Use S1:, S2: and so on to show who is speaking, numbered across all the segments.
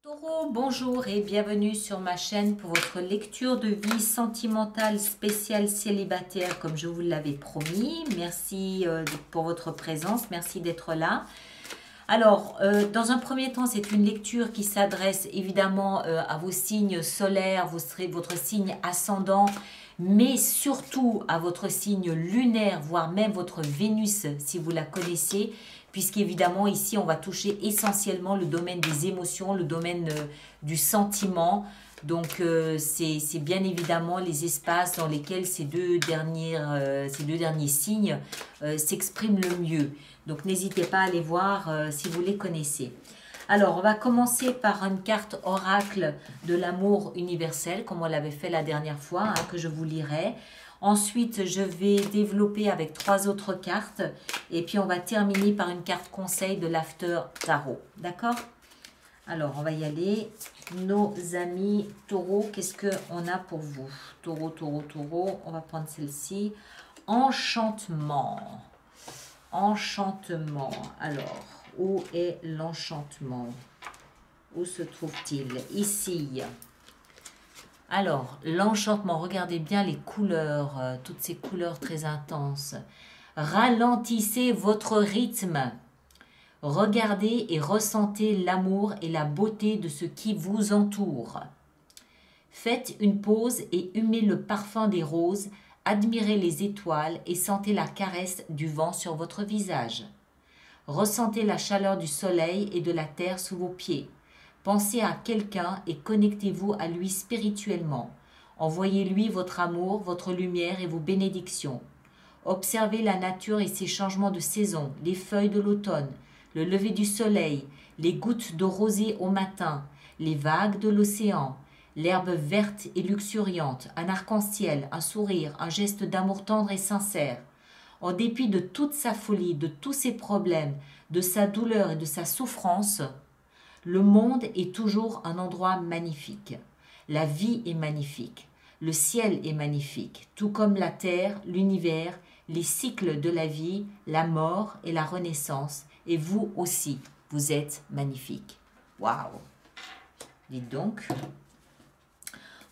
S1: Taureau, bonjour et bienvenue sur ma chaîne pour votre lecture de vie sentimentale spéciale célibataire comme je vous l'avais promis. Merci pour votre présence, merci d'être là. Alors, dans un premier temps, c'est une lecture qui s'adresse évidemment à vos signes solaires, votre signe ascendant, mais surtout à votre signe lunaire, voire même votre Vénus si vous la connaissez, puisqu'évidemment ici on va toucher essentiellement le domaine des émotions, le domaine du sentiment. Donc c'est bien évidemment les espaces dans lesquels ces deux derniers signes s'expriment le mieux. Donc n'hésitez pas à aller voir si vous les connaissez. Alors, on va commencer par une carte oracle de l'amour universel, comme on l'avait fait la dernière fois, hein, que je vous lirai. Ensuite, je vais développer avec 3 autres cartes. Et puis, on va terminer par une carte conseil de l'After Tarot. D'accord? Alors, on va y aller. Nos amis taureaux, qu'est-ce qu'on a pour vous? Taureau, taureau, taureau. On va prendre celle-ci. Enchantement. Enchantement. Alors, où est l'enchantement? Où se trouve-t-il? Ici. Alors, l'enchantement, regardez bien les couleurs, toutes ces couleurs très intenses. Ralentissez votre rythme. Regardez et ressentez l'amour et la beauté de ce qui vous entoure. Faites une pause et humez le parfum des roses. Admirez les étoiles et sentez la caresse du vent sur votre visage. Ressentez la chaleur du soleil et de la terre sous vos pieds. Pensez à quelqu'un et connectez-vous à lui spirituellement. Envoyez-lui votre amour, votre lumière et vos bénédictions. Observez la nature et ses changements de saison, les feuilles de l'automne, le lever du soleil, les gouttes de rosée au matin, les vagues de l'océan, l'herbe verte et luxuriante, un arc-en-ciel, un sourire, un geste d'amour tendre et sincère. En dépit de toute sa folie, de tous ses problèmes, de sa douleur et de sa souffrance, le monde est toujours un endroit magnifique. La vie est magnifique. Le ciel est magnifique, tout comme la terre, l'univers, les cycles de la vie, la mort et la renaissance. Et vous aussi, vous êtes magnifique. Waouh! Dites donc.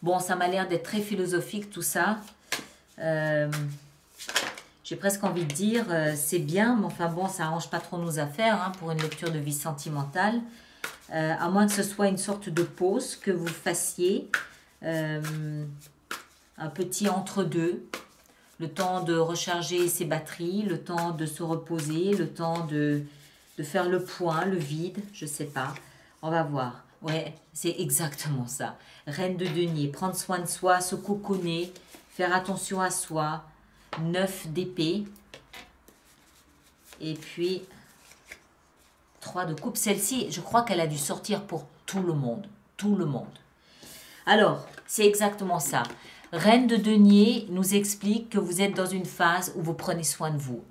S1: Bon, ça m'a l'air d'être très philosophique tout ça. J'ai presque envie de dire, c'est bien, mais enfin bon, ça arrange pas trop nos affaires hein, pour une lecture de vie sentimentale. À moins que ce soit une sorte de pause que vous fassiez, un petit entre-deux, le temps de recharger ses batteries, le temps de se reposer, le temps de faire le point, le vide, je sais pas. On va voir. Ouais, c'est exactement ça. Reine de denier, prendre soin de soi, se cocooner, faire attention à soi. 9 d'épée. Et puis 3 de coupe. Celle-ci, je crois qu'elle a dû sortir pour tout le monde. Tout le monde. Alors, c'est exactement ça. Reine de denier nous explique que vous êtes dans une phase où vous prenez soin de vous.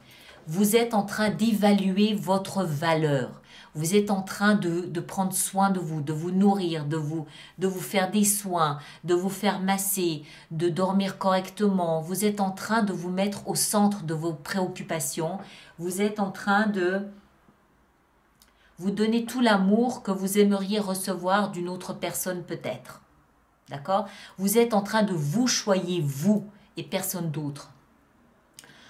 S1: Vous êtes en train d'évaluer votre valeur. Vous êtes en train de prendre soin de vous nourrir, de vous faire des soins, de vous faire masser, de dormir correctement. Vous êtes en train de vous mettre au centre de vos préoccupations. Vous êtes en train de vous donner tout l'amour que vous aimeriez recevoir d'une autre personne peut-être. D'accord? Vous êtes en train de vous choyer vous et personne d'autre.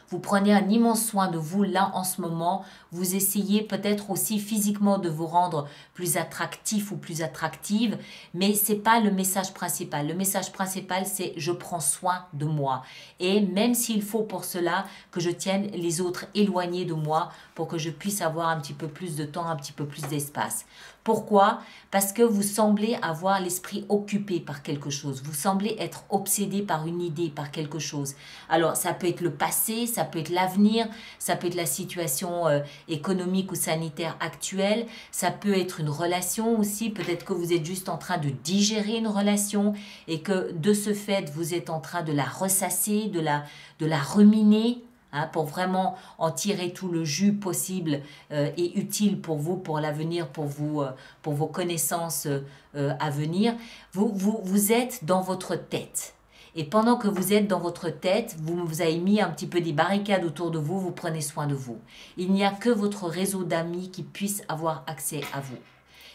S1: Vous prenez un immense soin de vous là en ce moment. Vous essayez peut-être aussi physiquement de vous rendre plus attractif ou plus attractive. Mais ce n'est pas le message principal. Le message principal, c'est je prends soin de moi. Et même s'il faut pour cela que je tienne les autres éloignés de moi pour que je puisse avoir un petit peu plus de temps, un petit peu plus d'espace. Pourquoi? Parce que vous semblez avoir l'esprit occupé par quelque chose. Vous semblez être obsédé par une idée, par quelque chose. Alors, ça peut être le passé, ça peut être l'avenir, ça peut être la situation économique ou sanitaire actuelle, ça peut être une relation aussi. Peut-être que vous êtes juste en train de digérer une relation et que de ce fait, vous êtes en train de la ressasser, de la ruminer. Hein, pour vraiment en tirer tout le jus possible et utile pour vous, pour l'avenir, pour vos connaissances à venir. Vous êtes dans votre tête. Et pendant que vous êtes dans votre tête, vous avez mis un petit peu des barricades autour de vous, vous prenez soin de vous. Il n'y a que votre réseau d'amis qui puisse avoir accès à vous.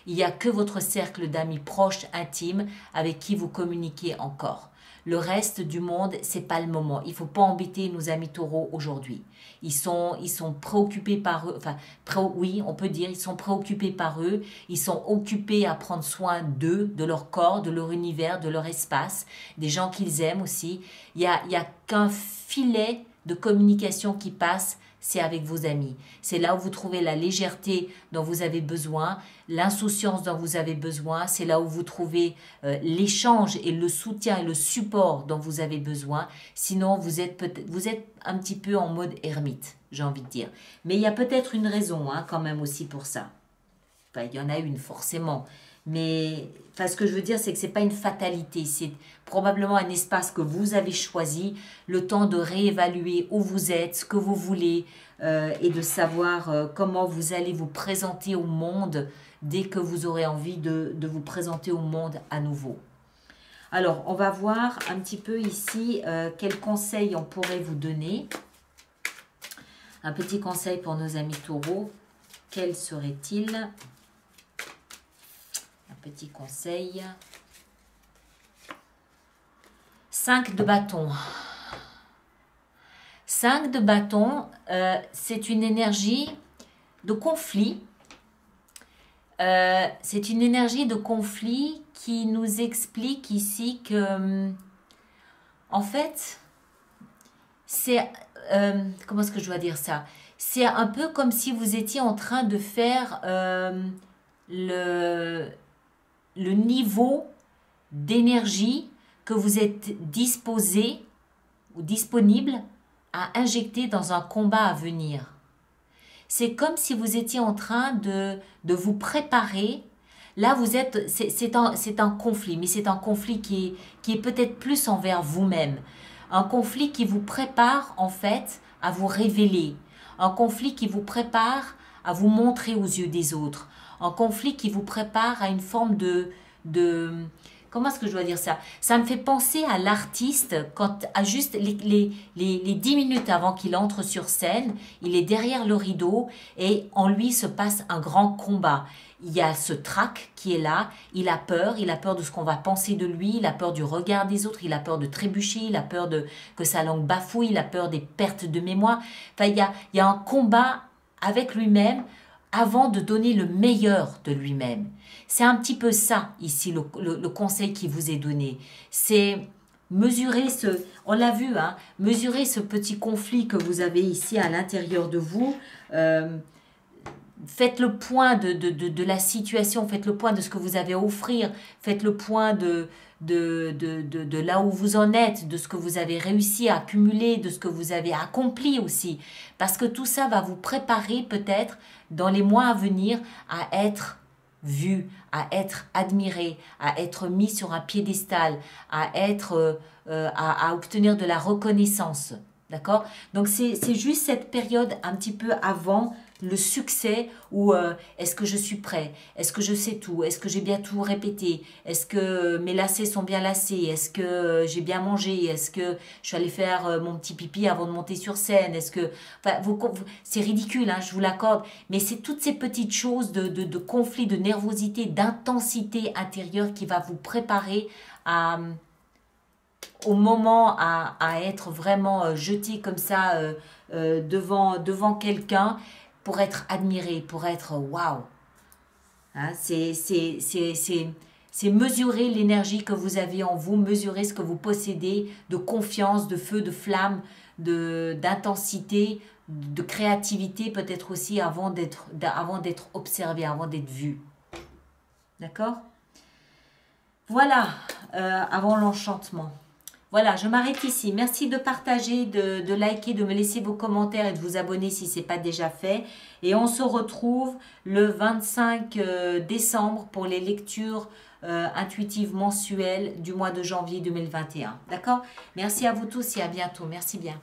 S1: Il n'y a que votre cercle d'amis proches, intimes, avec qui vous communiquez encore. Le reste du monde, c'est pas le moment. Il faut pas embêter nos amis taureaux aujourd'hui. Ils sont préoccupés par eux. Enfin, oui, on peut dire, ils sont préoccupés par eux. Ils sont occupés à prendre soin d'eux, de leur corps, de leur univers, de leur espace, des gens qu'ils aiment aussi. Il y a qu'un filet de communication qui passe, c'est avec vos amis. C'est là où vous trouvez la légèreté dont vous avez besoin, l'insouciance dont vous avez besoin. C'est là où vous trouvez l'échange et le soutien et le support dont vous avez besoin. Sinon, vous êtes un petit peu en mode ermite, j'ai envie de dire. Mais il y a peut-être une raison quand même aussi pour ça. Enfin, il y en a une forcément. Mais enfin, ce que je veux dire, c'est que ce n'est pas une fatalité. C'est probablement un espace que vous avez choisi, le temps de réévaluer où vous êtes, ce que vous voulez et de savoir comment vous allez vous présenter au monde dès que vous aurez envie de vous présenter au monde à nouveau. Alors, on va voir un petit peu ici quels conseils on pourrait vous donner. Un petit conseil pour nos amis taureaux. Quel serait-il ? Petit conseil. 5 de bâton. 5 de bâton, c'est une énergie de conflit. C'est une énergie de conflit qui nous explique ici que, en fait, c'est... comment est-ce que je dois dire ça? C'est un peu comme si vous étiez en train de faire le niveau d'énergie que vous êtes disposé ou disponible à injecter dans un combat à venir. C'est comme si vous étiez en train de vous préparer. Là, vous êtes, c'est un conflit, mais c'est un conflit qui est peut-être plus envers vous-même. Un conflit qui vous prépare en fait à vous révéler. Un conflit qui vous prépare à vous montrer aux yeux des autres. Un conflit qui vous prépare à une forme de comment est-ce que je dois dire ça? Ça me fait penser à l'artiste quand, à juste les 10 minutes avant qu'il entre sur scène, il est derrière le rideau et en lui se passe un grand combat. Il y a ce trac qui est là, il a peur de ce qu'on va penser de lui, il a peur du regard des autres, il a peur de trébucher, il a peur que sa langue bafouille, il a peur des pertes de mémoire. Enfin, il y a un combat avec lui-même avant de donner le meilleur de lui-même. C'est un petit peu ça, ici, le conseil qui vous est donné. C'est mesurer on l'a vu, mesurer ce petit conflit que vous avez ici à l'intérieur de vous. Faites le point de la situation, faites le point de ce que vous avez à offrir, faites le point de là où vous en êtes, de ce que vous avez réussi à accumuler, de ce que vous avez accompli aussi. Parce que tout ça va vous préparer peut-être dans les mois à venir à être vu, à être admiré, à être mis sur un piédestal, à obtenir de la reconnaissance. D'accord? Donc c'est juste cette période un petit peu avant le succès où est-ce que je suis prêt? Est-ce que je sais tout? Est-ce que j'ai bien tout répété? Est-ce que mes lacets sont bien lacés? Est-ce que j'ai bien mangé? Est-ce que je suis allée faire mon petit pipi avant de monter sur scène? Est-ce que... Enfin, c'est ridicule, je vous l'accorde, mais c'est toutes ces petites choses de conflit, de nervosité, d'intensité intérieure qui va vous préparer au moment à être vraiment jeté comme ça devant quelqu'un pour être admiré, pour être waouh. C'est mesurer l'énergie que vous avez en vous, mesurer ce que vous possédez de confiance, de feu, de flamme, d'intensité, de créativité peut-être aussi avant d'être observé, avant d'être vu. D'accord? Voilà, avant l'enchantement. Voilà, je m'arrête ici. Merci de partager, de liker, de me laisser vos commentaires et de vous abonner si ce n'est pas déjà fait. Et on se retrouve le 25 décembre pour les lectures intuitives mensuelles du mois de janvier 2021. D'accord? Merci à vous tous et à bientôt. Merci bien.